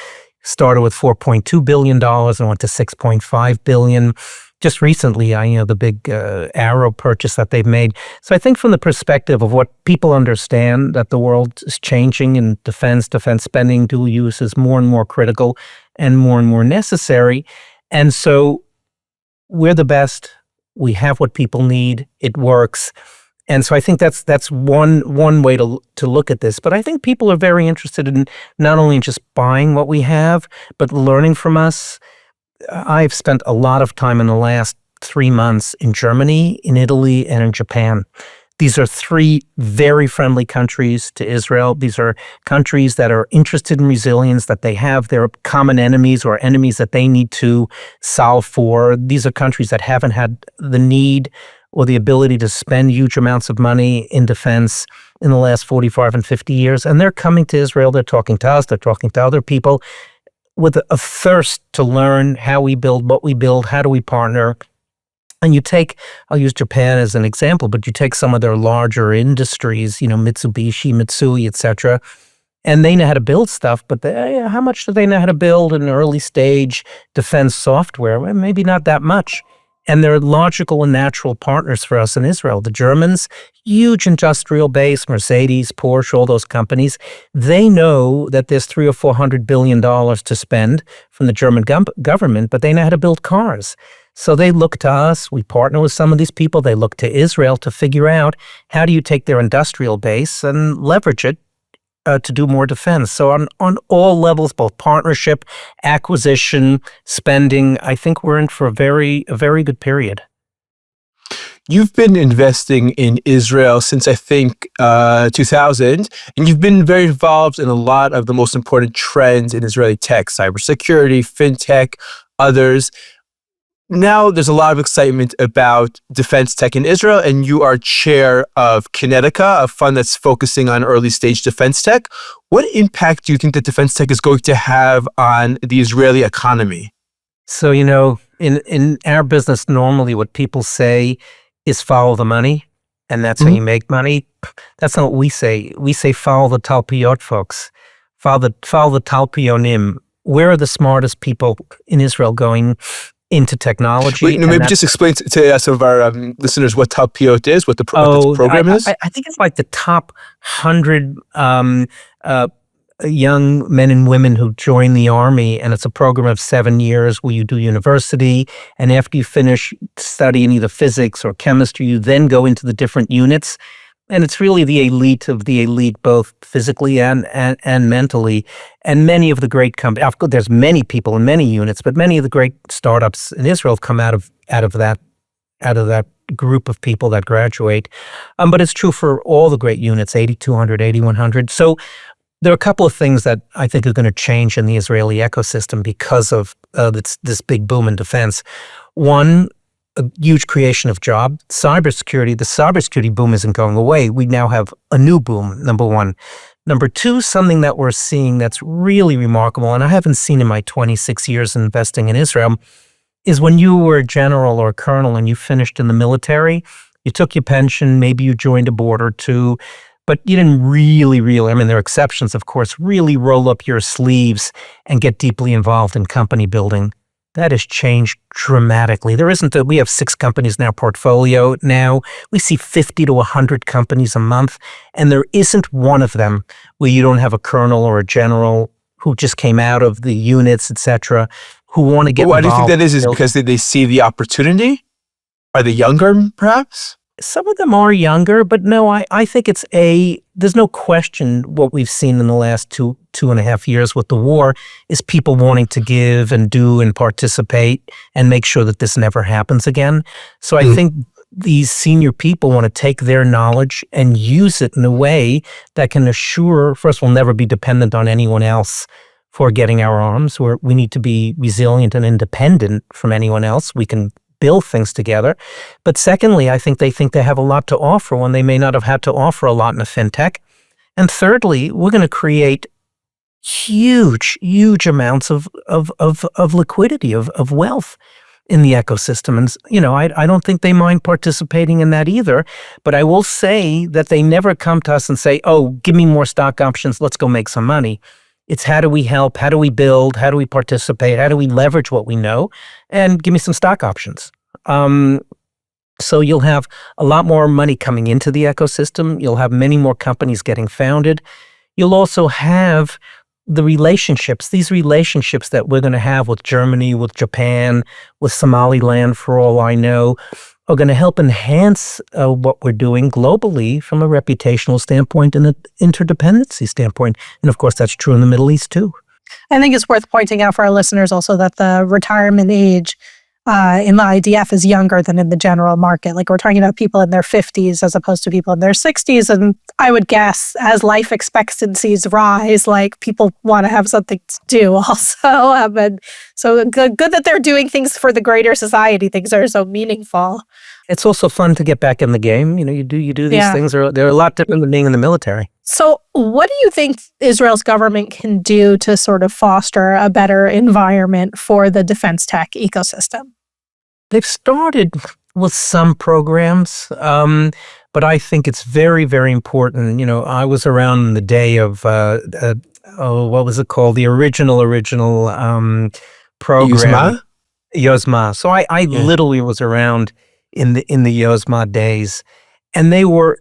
started with $4.2 billion and went to $6.5 billion. Just recently, the big Arrow purchase that they've made. So I think from the perspective of what people understand, that the world is changing and defense spending, dual use is more and more critical and more necessary. And so we're the best. We have what people need. It works. And so I think that's one way to look at this. But I think people are very interested in not only just buying what we have, but learning from us. I've spent a lot of time in the last 3 months in Germany, in Italy, and in Japan. These are 3 very friendly countries to Israel. These are countries that are interested in resilience, that they have their common enemies or enemies that they need to solve for. These are countries that haven't had the need or the ability to spend huge amounts of money in defense in the last 45 and 50 years. And they're coming to Israel. They're talking to us. They're talking to other people with a thirst to learn how we build, what we build, how do we partner. And I'll use Japan as an example, but you take some of their larger industries, Mitsubishi, Mitsui, etc., and they know how to build stuff, but how much do they know how to build an early stage defense software? Well, maybe not that much. And they're logical and natural partners for us in Israel. The Germans, huge industrial base, Mercedes, Porsche, all those companies, they know that there's $300 or $400 billion to spend from the German government, but they know how to build cars. So they look to us, we partner with some of these people, they look to Israel to figure out how do you take their industrial base and leverage it to do more defense. So on all levels, both partnership, acquisition, spending, I think we're in for a very good period. You've been investing in Israel since, I think, 2000, and you've been very involved in a lot of the most important trends in Israeli tech, cybersecurity, fintech, others. Now there's a lot of excitement about defense tech in Israel, and you are chair of Kinetica, a fund that's focusing on early stage defense tech. What impact do you think that defense tech is going to have on the Israeli economy? So, in our business, normally what people say is follow the money, and that's how you make money. That's not what we say. We say follow the talpiot, folks. Follow the talpionim. Where are the smartest people in Israel going into technology? Wait, maybe just explain to some of our listeners what talpiot is, what this program is. I think it's like the top 100 young men and women who join the army, and it's a program of 7 years where you do university, and after you finish studying either physics or chemistry, you then go into the different units. And it's really the elite of the elite, both physically and mentally. And many of the great companies, of course, there's many people in many units, but many of the great startups in Israel have come out of that group of people that graduate. But it's true for all the great units, 8,200, 8,100. So There are a couple of things that I think are going to change in the Israeli ecosystem because of this big boom in defense. One, a huge creation of jobs. Cybersecurity, the cybersecurity boom isn't going away. We now have a new boom, number one. Number two, something that we're seeing that's really remarkable, and I haven't seen in my 26 years investing in Israel, is when you were a general or a colonel and you finished in the military, you took your pension, maybe you joined a board or two, but you didn't really, I mean, there are exceptions, of course, really roll up your sleeves and get deeply involved in company building. That has changed dramatically. We have 6 companies in our portfolio now. We see 50 to 100 companies a month, and there isn't one of them where you don't have a colonel or a general who just came out of the units, etc., who want to get Why involved. do you think that is? Is because they see the opportunity? Are they younger, perhaps? Some of them are younger, but no, I think there's no question what we've seen in the last two and a half years with the war is people wanting to give and do and participate and make sure that this never happens again. So I think these senior people want to take their knowledge and use it in a way that can assure, first, we'll never be dependent on anyone else for getting our arms. We need to be resilient and independent from anyone else. We can build things together. But secondly, I think they have a lot to offer when they may not have had to offer a lot in a fintech. And thirdly, we're going to create huge amounts of liquidity, of wealth in the ecosystem. And, I don't think they mind participating in that either. But I will say that they never come to us and say, oh, give me more stock options. Let's go make some money. It's how do we help? How do we build? How do we participate? How do we leverage what we know? And give me some stock options. So you'll have a lot more money coming into the ecosystem. You'll have many more companies getting founded. You'll also have these relationships that we're going to have with Germany, with Japan, with Somaliland, for all I know, are going to help enhance what we're doing globally from a reputational standpoint and an interdependency standpoint. And of course, that's true in the Middle East too. I think it's worth pointing out for our listeners also that the retirement age in the IDF is younger than in the general market. Like we're talking about people in their 50s as opposed to people in their 60s. And I would guess as life expectancies rise, like people want to have something to do also. And so good that they're doing things for the greater society. Things are so meaningful. It's also fun to get back in the game. You do these things. They're a lot different than being in the military. So what do you think Israel's government can do to sort of foster a better environment for the defense tech ecosystem? They've started with some programs, but I think it's very, very important. I was around in the day of, what was it called? The original program. Yozma. So I literally was around in the Yozma days. And the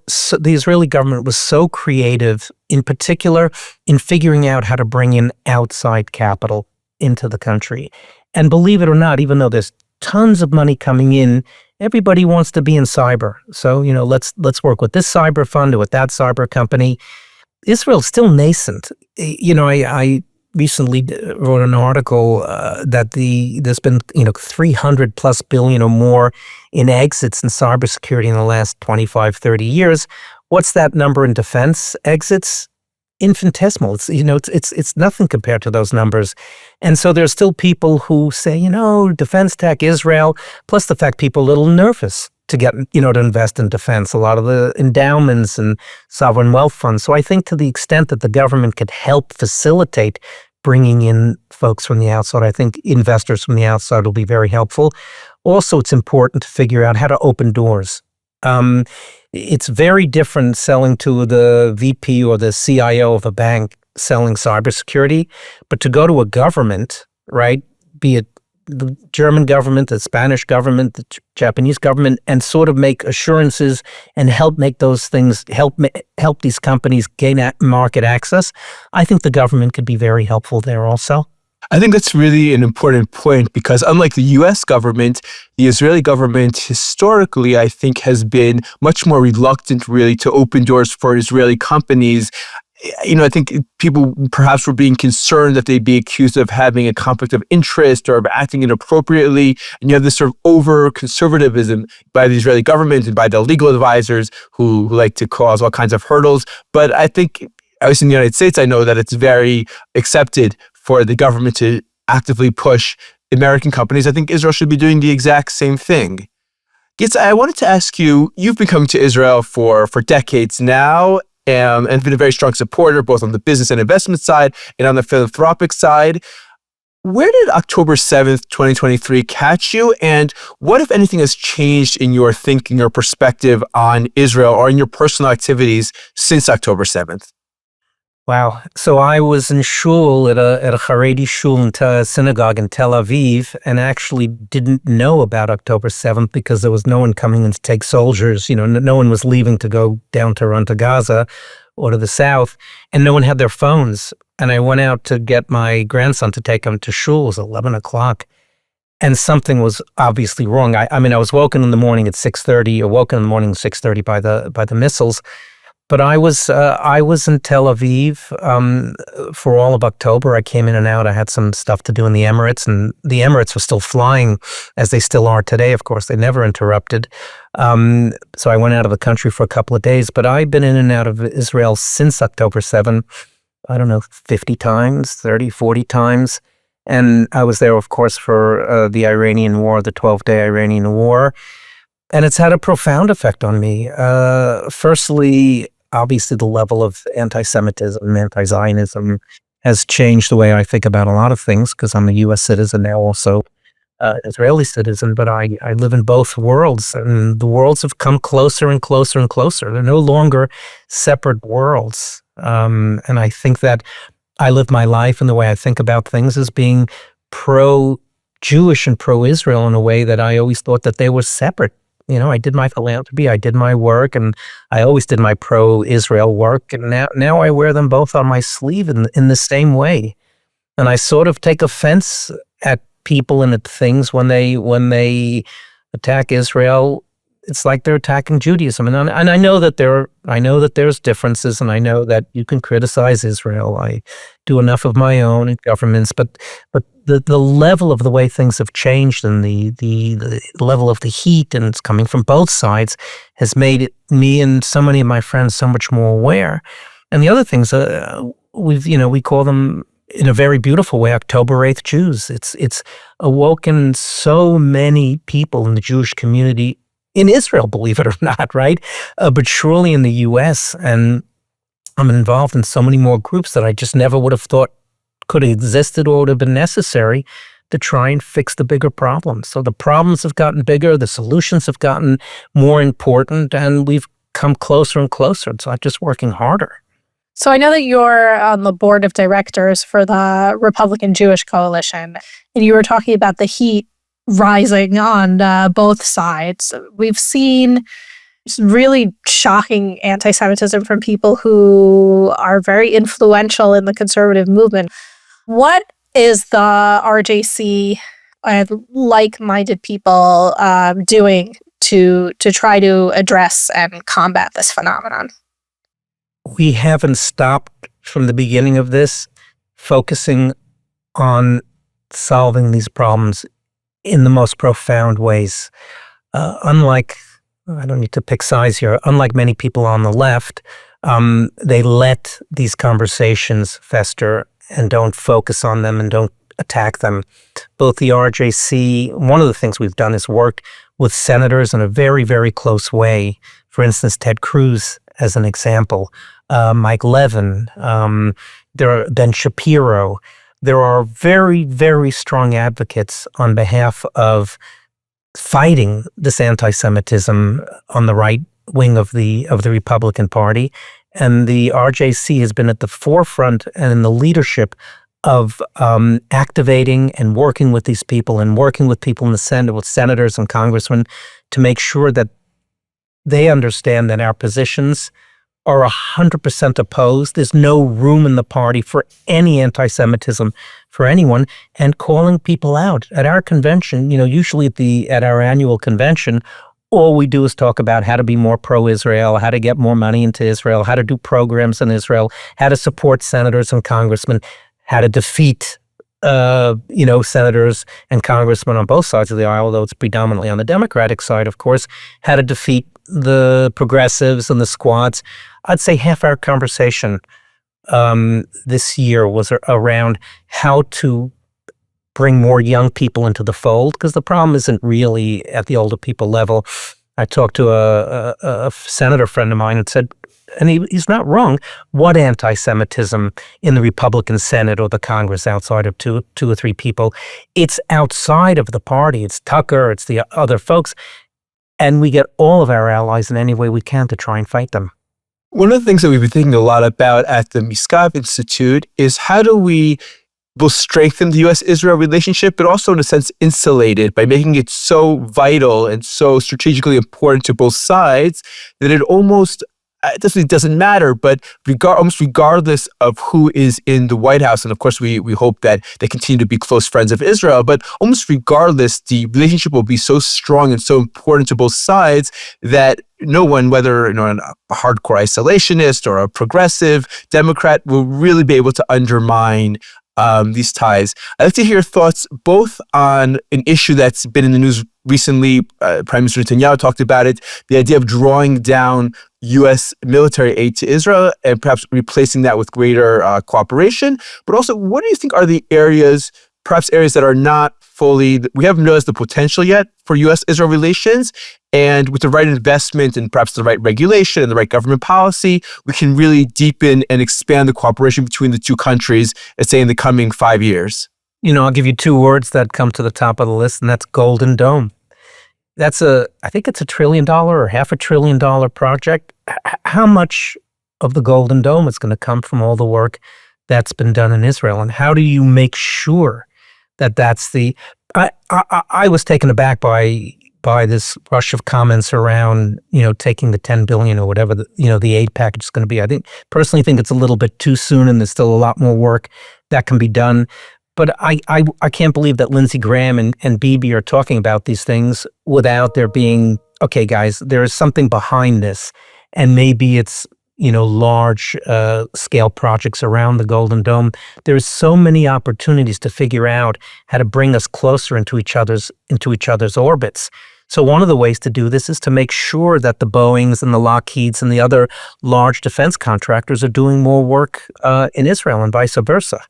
Israeli government was so creative, in particular, in figuring out how to bring in outside capital into the country. And believe it or not, even though there's tons of money coming in, everybody wants to be in cyber. So, let's work with this cyber fund or with that cyber company. Israel's still nascent. I recently wrote an article that there's been 300 plus billion or more in exits in cybersecurity in the last 25, 30 years. What's that number in defense exits? Infinitesimal. It's nothing compared to those numbers. And so there's still people who say, defense tech, Israel, plus the fact people are a little nervous to get, to invest in defense, a lot of the endowments and sovereign wealth funds. So I think to the extent that the government could help facilitate bringing in folks from the outside, I think investors from the outside will be very helpful. Also, it's important to figure out how to open doors. It's very different selling to the VP or the CIO of a bank selling cybersecurity, but to go to a government, right, be it the German government, the Spanish government, the Japanese government, and sort of make assurances and help make those things, help these companies gain market access. I think the government could be very helpful there also. I think that's really an important point because unlike the US government, the Israeli government historically, I think, has been much more reluctant really to open doors for Israeli companies. I think people perhaps were being concerned that they'd be accused of having a conflict of interest or of acting inappropriately. And you have this sort of over-conservatism by the Israeli government and by the legal advisors who like to cause all kinds of hurdles. But I think at least in the United States, I know that it's very accepted for the government to actively push American companies. I think Israel should be doing the exact same thing. Yitz, I wanted to ask you, you've been coming to Israel for decades now, and been a very strong supporter, both on the business and investment side and on the philanthropic side. Where did October 7th, 2023 catch you? And what, if anything, has changed in your thinking or perspective on Israel or in your personal activities since October 7th? Wow. So I was in shul at a Haredi shul synagogue in Tel Aviv, and actually didn't know about October 7th because there was no one coming in to take soldiers. No one was leaving to go down to run to Gaza or to the south, and no one had their phones. And I went out to get my grandson to take him to shul. It was 11 o'clock. And something was obviously wrong. I mean, I was woken in the morning at 6:30, or woken in the morning at 6:30 by the missiles. But I was in Tel Aviv for all of October. I came in and out. I had some stuff to do in the Emirates, and the Emirates were still flying, as they still are today. Of course, they never interrupted. So I went out of the country for a couple of days. But I've been in and out of Israel since October 7th, I don't know, 50 times, 30, 40 times. And I was there, of course, for the Iranian war, the 12-day Iranian war. And it's had a profound effect on me. Firstly, obviously, the level of anti-Semitism, anti-Zionism has changed the way I think about a lot of things, because I'm a U.S. citizen now, also Israeli citizen, but I live in both worlds, and the worlds have come closer and closer and closer. They're no longer separate worlds. And I think that I live my life and the way I think about things as being pro-Jewish and pro-Israel in a way that I always thought that they were separate. I did my philanthropy, I did my work, and I always did my pro-Israel work. And now I wear them both on my sleeve in the same way. And I sort of take offense at people and at things when they attack Israel. It's like they're attacking Judaism. And I know that there's differences, and I know that you can criticize Israel. I do enough of my own in governments, but the level of the way things have changed, and the level of the heat, and it's coming from both sides, has made me and so many of my friends so much more aware. And the other things, we call them, in a very beautiful way, October 8th Jews. It's awoken so many people in the Jewish community in Israel, believe it or not, right? But surely in the U.S., and I'm involved in so many more groups that I just never would have thought could have existed or would have been necessary to try and fix the bigger problems. So the problems have gotten bigger, the solutions have gotten more important, and we've come closer and closer. It's not just working harder. So I know that you're on the board of directors for the Republican Jewish Coalition, and you were talking about the heat rising on both sides. We've seen really shocking anti-Semitism from people who are very influential in the conservative movement. What is the RJC and like-minded people doing to try to address and combat this phenomenon? We haven't stopped from the beginning of this focusing on solving these problems in the most profound ways. Unlike, I don't need to pick sides here, unlike many people on the left, they let these conversations fester and don't focus on them and don't attack them. Both the RJC, one of the things we've done is worked with senators in a very, very close way. For instance, Ted Cruz, as an example, Mike Levin, Ben Shapiro. There are very, very strong advocates on behalf of fighting this anti-Semitism on the right wing of the Republican Party, and the RJC has been at the forefront and in the leadership of activating and working with these people, and working with people in the Senate, with senators and congressmen, to make sure that they understand that our positions are 100% opposed. There's no room in the party for any anti-Semitism for anyone, and calling people out. At our convention, usually at our annual convention, all we do is talk about how to be more pro-Israel, how to get more money into Israel, how to do programs in Israel, how to support senators and congressmen, how to defeat senators and congressmen on both sides of the aisle, although it's predominantly on the Democratic side, of course, how to defeat the progressives and the squads. I'd say half our conversation this year was around how to bring more young people into the fold, because the problem isn't really at the older people level. I talked to a senator friend of mine and said, and he's not wrong, what anti-Semitism in the Republican Senate or the Congress outside of two or three people? It's outside of the party. It's Tucker, it's the other folks. And we get all of our allies in any way we can to try and fight them. One of the things that we've been thinking a lot about at the Misgav Institute is how do we both strengthen the U.S.-Israel relationship, but also in a sense insulate it by making it so vital and so strategically important to both sides that it almost doesn't matter, but almost regardless of who is in the White House, and of course we hope that they continue to be close friends of Israel, but almost regardless, the relationship will be so strong and so important to both sides that no one, whether a hardcore isolationist or a progressive Democrat, will really be able to undermine these ties. I'd like to hear your thoughts both on an issue that's been in the news recently. Prime Minister Netanyahu talked about it, the idea of drawing down U.S. military aid to Israel and perhaps replacing that with greater cooperation. But also, what do you think are the areas that are not fully, we haven't realized the potential yet for U.S.-Israel relations, and with the right investment and perhaps the right regulation and the right government policy, we can really deepen and expand the cooperation between the two countries, let's say in the coming 5 years? I'll give you two words that come to the top of the list, and that's Golden Dome. I think it's $1 trillion or $500 billion project. How much of the Golden Dome is going to come from all the work that's been done in Israel? And how do you make sure that that's I was taken aback by this rush of comments around, taking the 10 billion or whatever the aid package is going to be. I personally think it's a little bit too soon, and there's still a lot more work that can be done. But I can't believe that Lindsey Graham and Bibi are talking about these things without there being, okay, guys, there is something behind this, and maybe it's large scale projects around the Golden Dome. There's so many opportunities to figure out how to bring us closer into each other's orbits. So one of the ways to do this is to make sure that the Boeings and the Lockheeds and the other large defense contractors are doing more work in Israel and vice versa.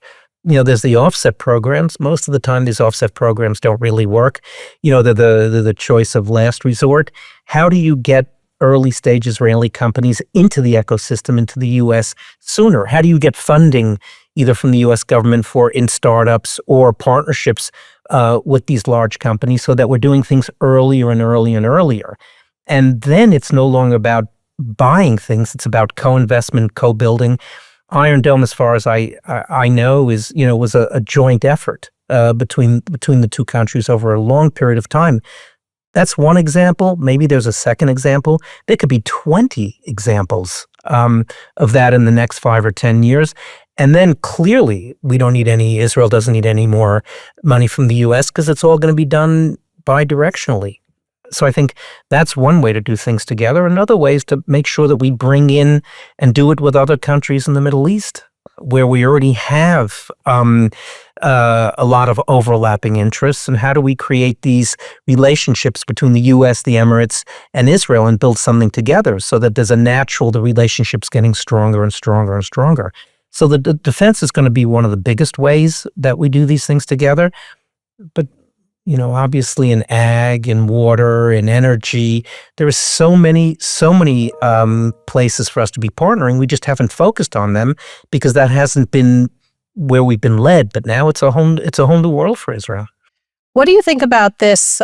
There's the offset programs. Most of the time, these offset programs don't really work. They're the choice of last resort. How do you get early stage Israeli companies into the ecosystem, into the U.S. sooner? How do you get funding either from the U.S. government in startups or partnerships with these large companies so that we're doing things earlier and earlier and earlier? And then it's no longer about buying things. It's about co-investment, co-building. Iron Dome, as far as I know, was a joint effort between the two countries over a long period of time. That's one example. Maybe there's a second example. There could be 20 examples of that in the next 5 or 10 years. And then clearly, Israel doesn't need any more money from the U.S. because it's all going to be done bidirectionally. So I think that's one way to do things together. Another way is to make sure that we bring in and do it with other countries in the Middle East, where we already have a lot of overlapping interests. And how do we create these relationships between the U.S., the Emirates, and Israel and build something together so that there's the relationship's getting stronger and stronger and stronger. So the defense is going to be one of the biggest ways that we do these things together. But obviously in ag, in water, in energy, there are so many places for us to be partnering. We just haven't focused on them because that hasn't been where we've been led. But now it's a whole new world for Israel. What do you think about this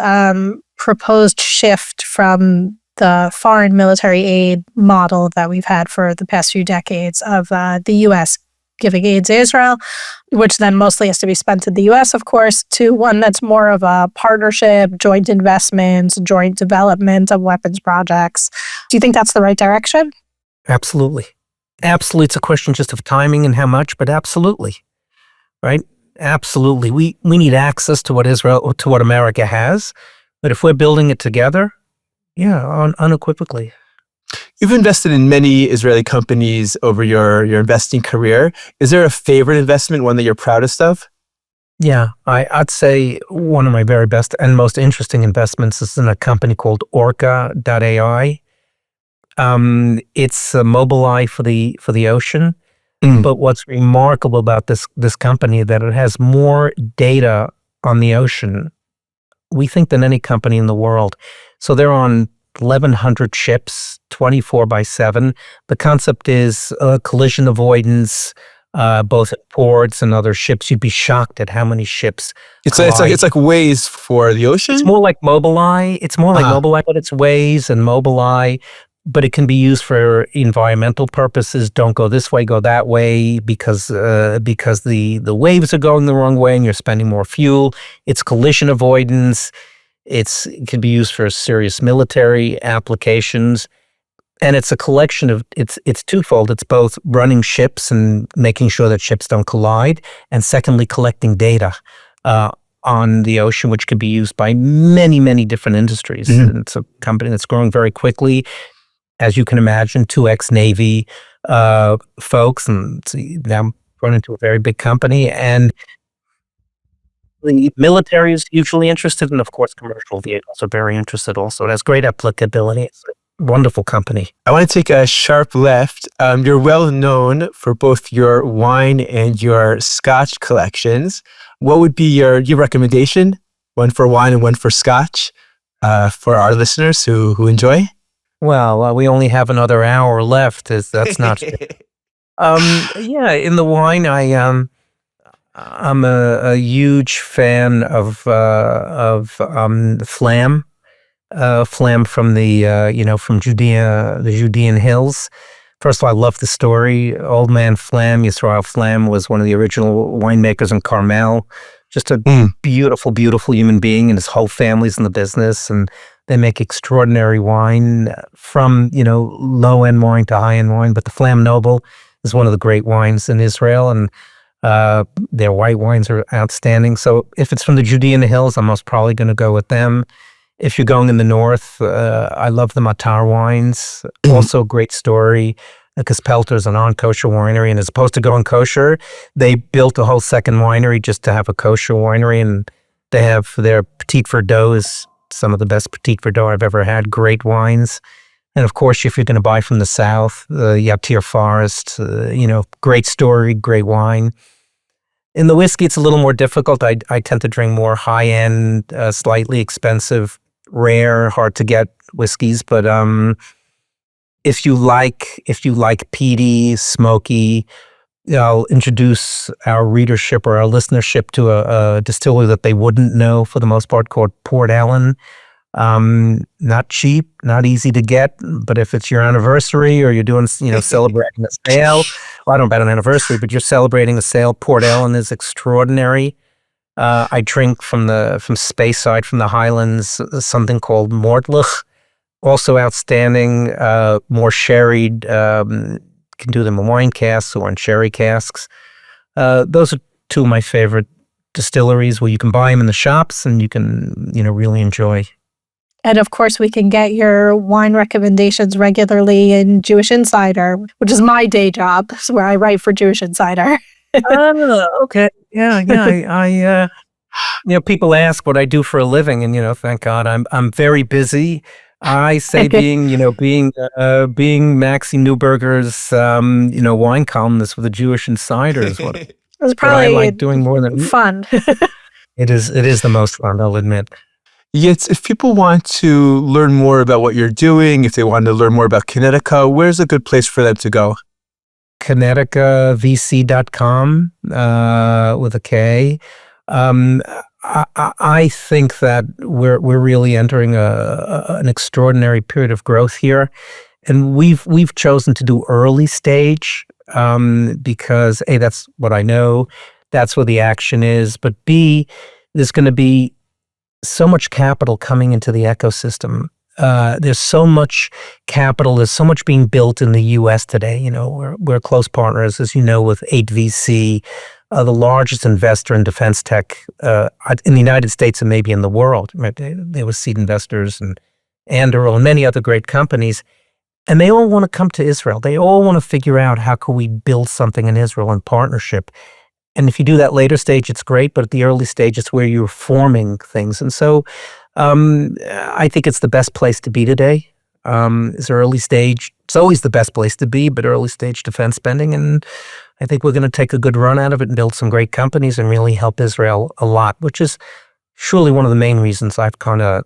proposed shift from the foreign military aid model that we've had for the past few decades of the U.S. giving aid to Israel, which then mostly has to be spent in the U.S., of course, to one that's more of a partnership, joint investments, joint development of weapons projects? Do you think that's the right direction? Absolutely. Absolutely. It's a question just of timing and how much, but absolutely. Right? Absolutely. We need access to what America has, but if we're building it together, unequivocally. You've invested in many Israeli companies over your investing career. Is there a favorite investment, one that you're proudest of? Yeah, I'd say one of my very best and most interesting investments is in a company called Orca.ai. It's a Mobileye for the ocean. But what's remarkable about this company that it has more data on the ocean, we think, than any company in the world. So they're on 1,100 ships, 24/7. The concept is collision avoidance, both at ports and other ships. You'd be shocked at how many ships collide. It's like Waze for the ocean. It's more like Mobileye. It's more like Mobileye, but it's Waze and Mobileye. But it can be used for environmental purposes. Don't go this way, go that way, because the waves are going the wrong way and you're spending more fuel. It's collision avoidance. It can be used for serious military applications. And it's a collection of, it's twofold. It's both running ships and making sure that ships don't collide, and secondly, collecting data on the ocean, which can be used by many, many different industries. And it's a company that's growing very quickly. As you can imagine, 2X Navy folks, and now run into a very big company. And the military is hugely interested, and of course, commercial vehicles are very interested also. It has great applicability. It's a wonderful company. I want to take a sharp left. You're well known for both your wine and your Scotch collections. What would be your recommendation? One for wine and one for Scotch for our listeners who enjoy? Well, we only have another hour left. That's not fair. Yeah, in the wine, I'm a huge fan of Flam. Flam from from Judea, the Judean hills. First of all, I love the story. Old man Flam, Yisrael Flam, was one of the original winemakers in Carmel. Just a beautiful, beautiful human being, and his whole family's in the business, and they make extraordinary wine, from low-end wine to high-end wine. But the Flam Noble is one of the great wines in Israel, and their white wines are outstanding. So if it's from the Judean hills, I'm most probably going to go with them. If you're going in the north, I love the Matar wines. Also a great story, because Pelter's a non-kosher winery, and as opposed to going kosher, they built a whole second winery just to have a kosher winery, and they have their Petit Verdot is some of the best Petit Verdot I've ever had. Great wines. And of course, if you're going to buy from the south, Yatir Forest, great story, great wine. In the whiskey, it's a little more difficult. I tend to drink more high-end, slightly expensive, rare, hard to get whiskeys. But if you like peaty, smoky, I'll introduce our readership or our listenership to a distillery that they wouldn't know for the most part, called Port Ellen. Not cheap, not easy to get, but if it's your anniversary or you're doing, celebrating a sale, well, I don't know about an anniversary, but you're celebrating a sale, Port Ellen is extraordinary. I drink from Speyside, from the Highlands, something called Mortlach, also outstanding, more sherried, can do them in wine casks or in sherry casks. Those are two of my favorite distilleries, where you can buy them in the shops and you can, really enjoy. And of course, we can get your wine recommendations regularly in Jewish Insider, which is my day job, where I write for Jewish Insider. Okay. Yeah. People ask what I do for a living, and thank God I'm very busy. I say being Maxie Newberger's wine columnist with the Jewish Insider is what It was probably I like doing more than fun. It is the most fun, I'll admit. Yet, if people want to learn more about what you're doing, if they want to learn more about Kinetica, where's a good place for them to go? KineticaVC.com with a K. I think that we're really entering an extraordinary period of growth here, and we've chosen to do early stage because A, that's what I know, that's where the action is, but B, there's going to be so much capital coming into the ecosystem. There's so much capital, there's so much being built in the U.S. today. We're close partners, as you know, with 8VC, the largest investor in defense tech in the United States and maybe in the world. Right? They were seed investors and Anduril and many other great companies. And they all want to come to Israel. They all want to figure out, how can we build something in Israel in partnership? And if you do that later stage, it's great, but at the early stage, it's where you're forming things. And so I think it's the best place to be today. is early stage. It's always the best place to be, but early stage defense spending. And I think we're going to take a good run out of it and build some great companies and really help Israel a lot, which is surely one of the main reasons I've kind of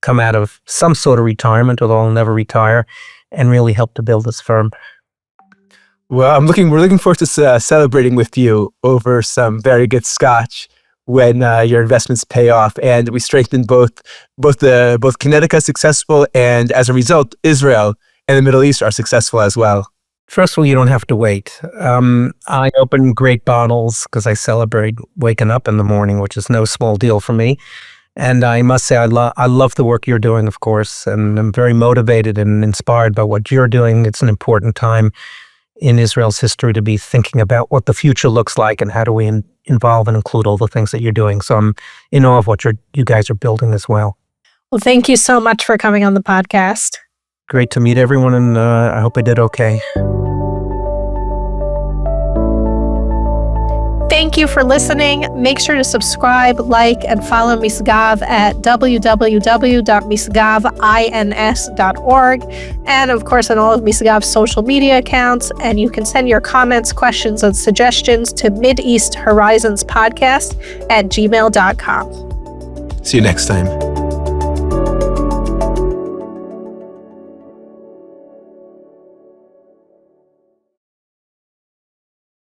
come out of some sort of retirement, although I'll never retire, and really help to build this firm. Well, we're looking forward to celebrating with you over some very good scotch when your investments pay off, and we strengthen both Kinetica successful, and as a result, Israel and the Middle East are successful as well. First of all, you don't have to wait. I open great bottles because I celebrate waking up in the morning, which is no small deal for me. And I must say, I love the work you're doing, of course, and I'm very motivated and inspired by what you're doing. It's an important time in Israel's history to be thinking about what the future looks like and how do we involve and include all the things that you're doing. So I'm in awe of what you guys are building as well. Well, thank you so much for coming on the podcast. Great to meet everyone, and I hope I did okay. Thank you for listening. Make sure to subscribe, like, and follow Misgav at www.misgavins.org, and of course on all of Misgav's social media accounts. And you can send your comments, questions, and suggestions to Mideast Horizons podcast at gmail.com. See you next time.